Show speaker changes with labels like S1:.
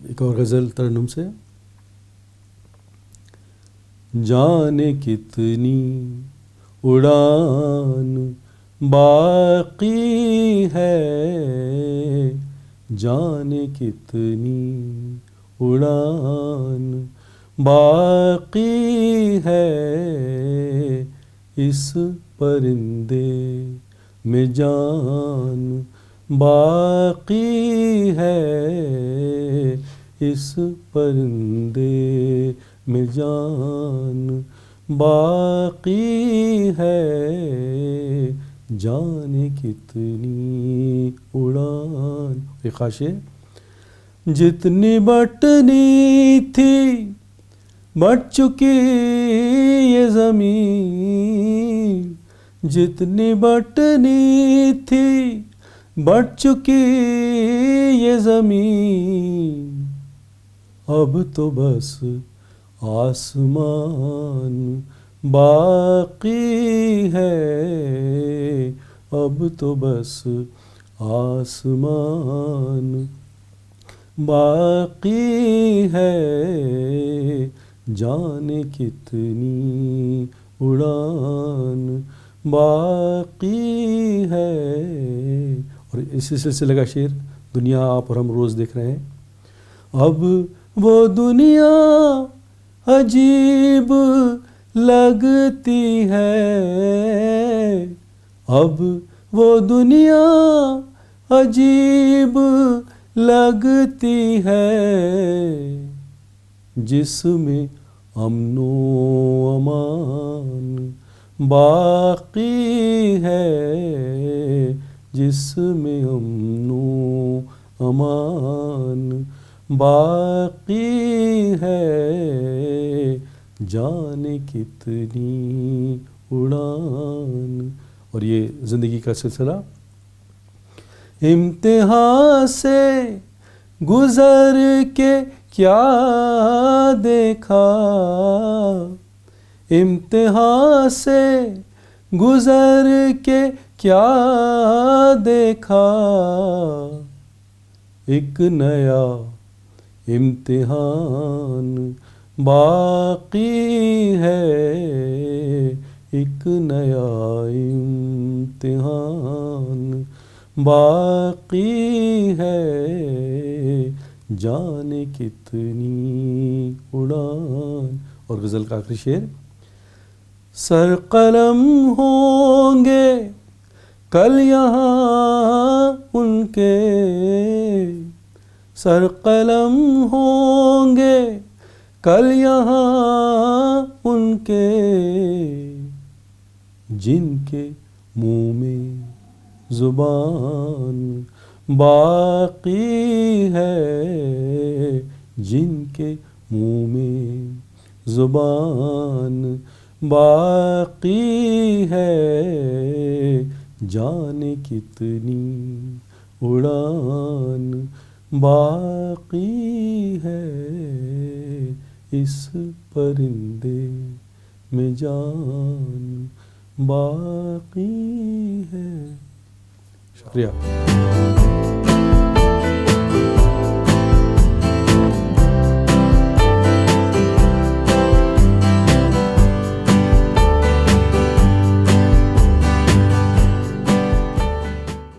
S1: ایک اور غزل ترنم سے. جانے کتنی اڑان باقی ہے، جانے کتنی اڑان باقی ہے، اس پرندے میں جان باقی ہے، اس پرندے میں جان باقی ہے، جانے کتنی اڑان. ایک خواہش ہے. جتنی بٹنی تھی بٹ چکی یہ زمین، جتنی بٹنی تھی بٹ چکی یہ زمین، اب تو بس آسمان باقی ہے، اب تو بس آسمان باقی ہے، جانے کتنی اڑان باقی ہے. اور اسی سلسلے کا شعر دنیا آپ اور ہم روز دیکھ رہے ہیں. اب وہ دنیا عجیب لگتی ہے، اب وہ دنیا عجیب لگتی ہے، جس میں امن و امان باقی ہے، جس میں امن و امان باقی ہے، جانے کتنی اڑان. اور یہ زندگی کا سلسلہ. امتحان سے گزر کے کیا دیکھا، امتحان سے گزر کے کیا دیکھا، ایک نیا امتحان باقی ہے، ایک نیا امتحان باقی ہے، جانے کتنی اڑان. اور غزل کا آخری شعر. سر قلم ہوں گے کل یہاں ان کے، سر قلم ہوں گے کل یہاں ان کے، جن کے منہ میں زبان باقی ہے، جن کے منہ میں زبان باقی ہے، جانے کتنی اڑان باقی ہے، اس پرندے میں جان باقی ہے. شکریہ.